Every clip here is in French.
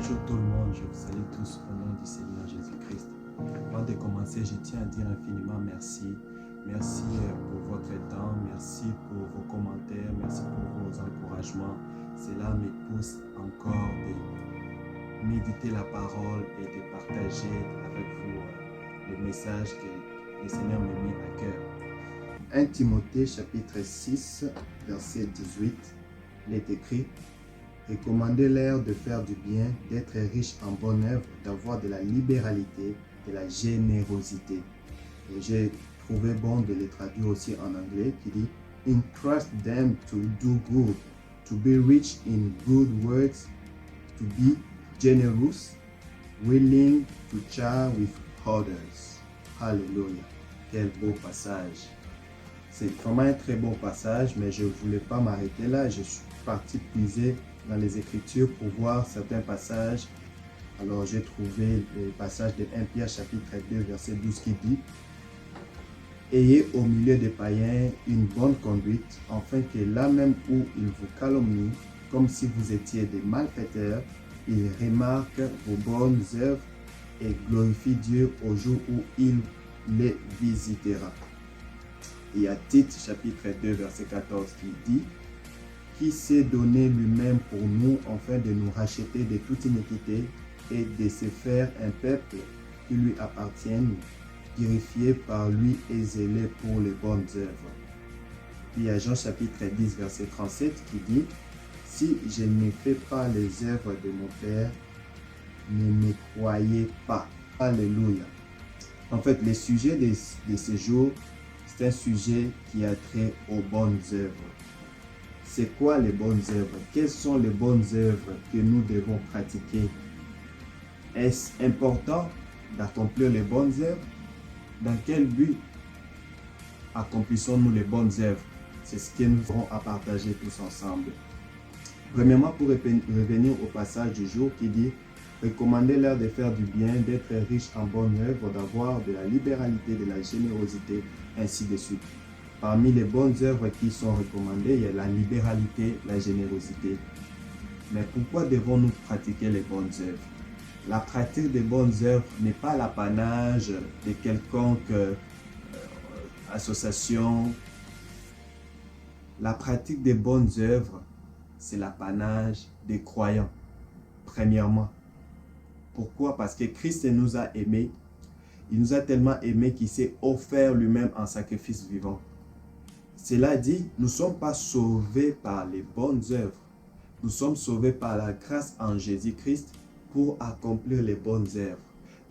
Bonjour tout le monde, je vous salue tous au nom du Seigneur Jésus-Christ. Avant de commencer, je tiens à dire infiniment merci. Merci pour votre temps, merci pour vos commentaires, merci pour vos encouragements. Cela me pousse encore de méditer la parole et de partager avec vous le message que le Seigneur m'a mis à cœur. 1 Timothée chapitre 6, verset 18, il est écrit: recommandez-leur de faire du bien, d'être riches en bonne œuvre, d'avoir de la libéralité, de la générosité. Et j'ai trouvé bon de les traduire aussi en anglais qui dit: encourage them to do good, to be rich in good works, to be generous, willing to share with others. Alléluia. Quel beau passage. C'est vraiment un très bon passage, mais je ne voulais pas m'arrêter là. Je suis parti puiser dans les Écritures pour voir certains passages. Alors j'ai trouvé le passage de 1 Pierre chapitre 2 verset 12 qui dit: ayez au milieu des païens une bonne conduite, afin que là même où ils vous calomnient, comme si vous étiez des malfaiteurs, ils remarquent vos bonnes œuvres et glorifient Dieu au jour où il les visitera. Il y a Tite chapitre 2 verset 14 qui dit: qui s'est donné lui-même pour nous afin de nous racheter de toute iniquité et de se faire un peuple qui lui appartienne, purifié par lui et zélé pour les bonnes œuvres. Puis il y a Jean chapitre 10 verset 37 qui dit: si je ne fais pas les œuvres de mon Père, ne me croyez pas. Alléluia. En fait, le sujet de ce jour, c'est un sujet qui a trait aux bonnes œuvres. C'est quoi les bonnes œuvres? Quelles sont les bonnes œuvres que nous devons pratiquer? Est-ce important d'accomplir les bonnes œuvres? Dans quel but accomplissons-nous les bonnes œuvres? C'est ce que nous aurons à partager tous ensemble. Premièrement, pour revenir au passage du jour qui dit: recommandez-leur de faire du bien, d'être riches en bonnes œuvres, d'avoir de la libéralité, de la générosité, ainsi de suite. Parmi les bonnes œuvres qui sont recommandées, il y a la libéralité, la générosité. Mais pourquoi devons-nous pratiquer les bonnes œuvres? La pratique des bonnes œuvres n'est pas l'apanage de quelconque association. La pratique des bonnes œuvres, c'est l'apanage des croyants, premièrement. Pourquoi? Parce que Christ nous a aimés. Il nous a tellement aimés qu'il s'est offert lui-même en sacrifice vivant. Cela dit, nous ne sommes pas sauvés par les bonnes œuvres. Nous sommes sauvés par la grâce en Jésus-Christ pour accomplir les bonnes œuvres.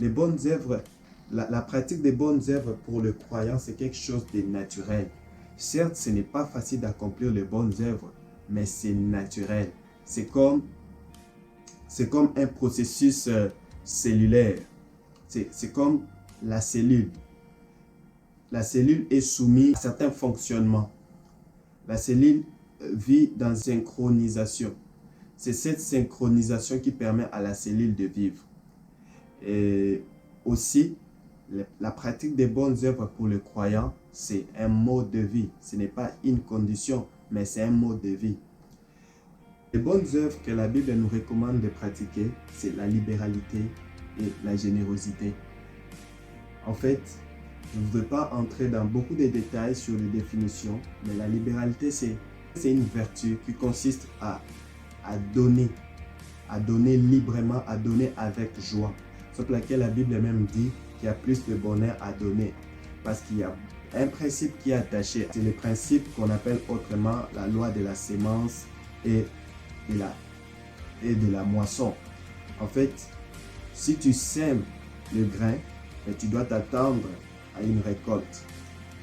Les bonnes œuvres, la pratique des bonnes œuvres pour le croyant, c'est quelque chose de naturel. Certes, ce n'est pas facile d'accomplir les bonnes œuvres, mais c'est naturel. C'est comme un processus cellulaire. C'est comme la cellule. La cellule est soumise à certains fonctionnements. La cellule vit dans synchronisation. C'est cette synchronisation qui permet à la cellule de vivre. Et aussi, la pratique des bonnes œuvres pour le croyant, c'est un mode de vie. Ce n'est pas une condition, mais c'est un mode de vie. Les bonnes œuvres que la Bible nous recommande de pratiquer, c'est la libéralité et la générosité. En fait, je ne voudrais pas entrer dans beaucoup de détails sur les définitions, mais la libéralité, c'est une vertu qui consiste à donner librement, à donner avec joie. C'est pour laquelle la Bible même dit qu'il y a plus de bonheur à donner. Parce qu'il y a un principe qui est attaché. C'est le principe qu'on appelle autrement la loi de la sémence et de la moisson. En fait, si tu sèmes le grain, tu dois t'attendre à une récolte.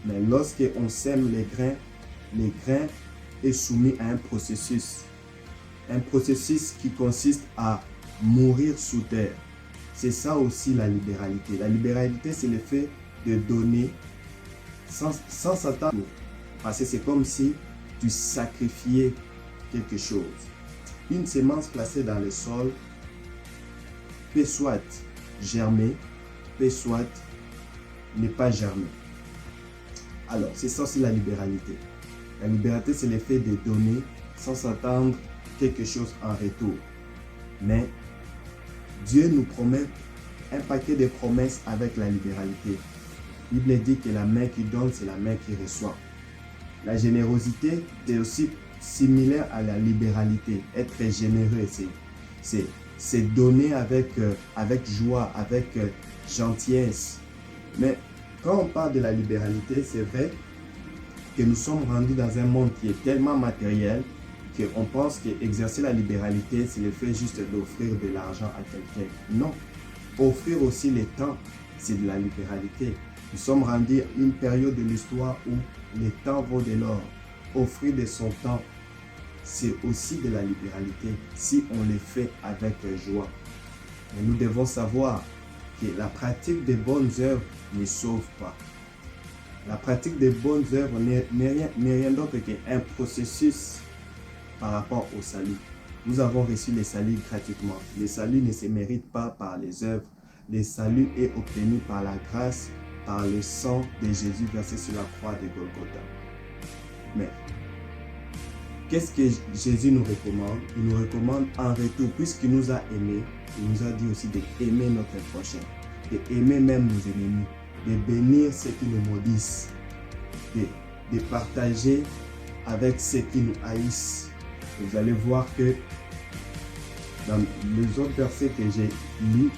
Mais lorsque on sème les grains est soumis à un processus qui consiste à mourir sous terre. C'est ça aussi la libéralité. La libéralité, c'est le fait de donner sans s'attendre. Parce que c'est comme si tu sacrifiais quelque chose. Une sémence placée dans le sol peut soit germer, peut soit ne pas germer. Alors, c'est ça aussi la libéralité. La libéralité, c'est le fait de donner sans s'attendre quelque chose en retour. Mais Dieu nous promet un paquet de promesses avec la libéralité. La Bible dit que la main qui donne, c'est la main qui reçoit. La générosité est aussi similaire à la libéralité. Être généreux, c'est donner avec joie, avec gentillesse. Mais quand on parle de la libéralité, c'est vrai que nous sommes rendus dans un monde qui est tellement matériel qu'on pense qu'exercer la libéralité, c'est le fait juste d'offrir de l'argent à quelqu'un. Non. Offrir aussi le temps, c'est de la libéralité. Nous sommes rendus à une période de l'histoire où le temps vaut de l'or. Offrir de son temps, c'est aussi de la libéralité si on le fait avec joie. Mais nous devons savoir que la pratique des bonnes œuvres ne sauve pas. La pratique des bonnes œuvres n'est rien d'autre qu'un processus par rapport au salut. Nous avons reçu le salut gratuitement. Le salut ne se mérite pas par les œuvres. Le salut est obtenu par la grâce, par le sang de Jésus versé sur la croix de Golgotha. Mais qu'est-ce que Jésus nous recommande? Il nous recommande en retour, puisqu'il nous a aimés, il nous a dit aussi d'aimer notre prochain, d'aimer même nos ennemis, de bénir ceux qui nous maudissent, de partager avec ceux qui nous haïssent. Vous allez voir que dans les autres versets que j'ai lus,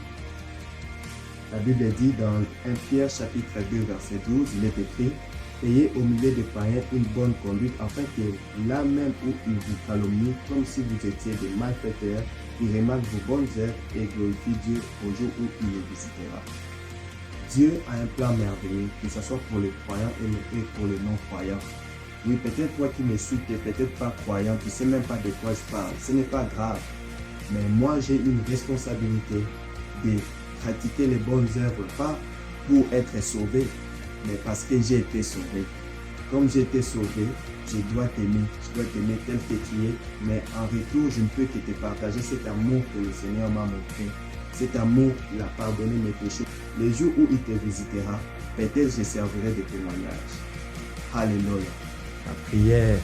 la Bible dit dans 1 Pierre chapitre 2 verset 12, il est écrit: ayez au milieu des païens une bonne conduite, afin que là même où ils vous calomnient, comme si vous étiez des malfaiteurs, ils remarquent vos bonnes œuvres et glorifient Dieu au jour où il les visitera. Dieu a un plan merveilleux, que ce soit pour les croyants et pour les non-croyants. Oui, peut-être toi qui me suis, tu n'es peut-être pas croyant, tu ne sais même pas de quoi je parle. Ce n'est pas grave. Mais moi, j'ai une responsabilité de pratiquer les bonnes œuvres, pas pour être sauvé, mais parce que j'ai été sauvé. Comme j'ai été sauvé, je dois t'aimer tel que tu es, mais en retour, je ne peux que te partager cet amour que le Seigneur m'a montré. Cet amour, il a pardonné mes péchés. Le jour où il te visitera, peut-être je servirai de témoignage. Alléluia. La prière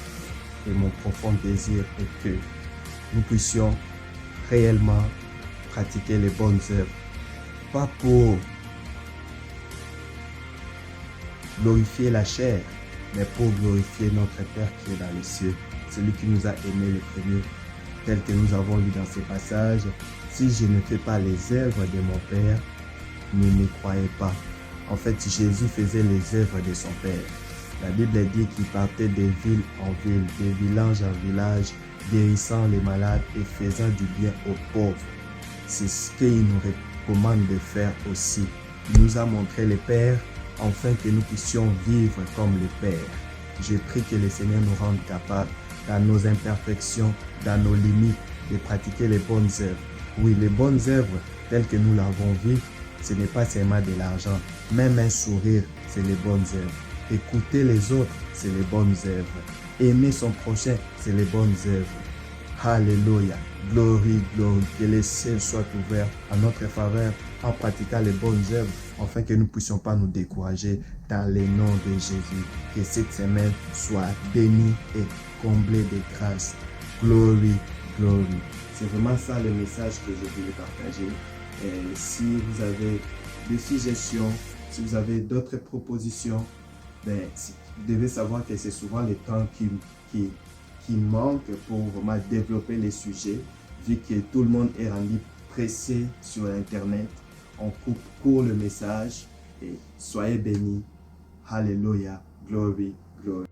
et mon profond désir est que nous puissions réellement pratiquer les bonnes œuvres. Pas pour glorifier la chair, mais pour glorifier notre Père qui est dans les cieux, celui qui nous a aimés le premier, tel que nous avons lu dans ces passages. Si je ne fais pas les œuvres de mon Père, ne me croyez pas. En fait, Jésus faisait les œuvres de son Père. La Bible dit qu'il partait de ville en ville, de village en village, guérissant les malades et faisant du bien aux pauvres. C'est ce qu'il nous recommande de faire aussi. Il nous a montré le Père, afin que nous puissions vivre comme le Père. Je prie que le Seigneur nous rende capables, dans nos imperfections, dans nos limites, de pratiquer les bonnes œuvres. Oui, les bonnes œuvres, telles que nous l'avons vues, ce n'est pas seulement de l'argent. Même un sourire, c'est les bonnes œuvres. Écouter les autres, c'est les bonnes œuvres. Aimer son prochain, c'est les bonnes œuvres. Alléluia. Glory, glory. Que les cieux soient ouverts en notre faveur en pratiquant les bonnes œuvres, afin que nous ne puissions pas nous décourager dans le nom de Jésus. Que cette semaine soit bénie et comblée de grâce. Glory, glory. C'est vraiment ça le message que je voulais partager. Et si vous avez des suggestions, si vous avez d'autres propositions, ben, vous devez savoir que c'est souvent le temps qui manque pour vraiment développer les sujets, vu que tout le monde est rendu pressé sur Internet. On coupe court le message et soyez bénis. Alléluia. Glory, glory.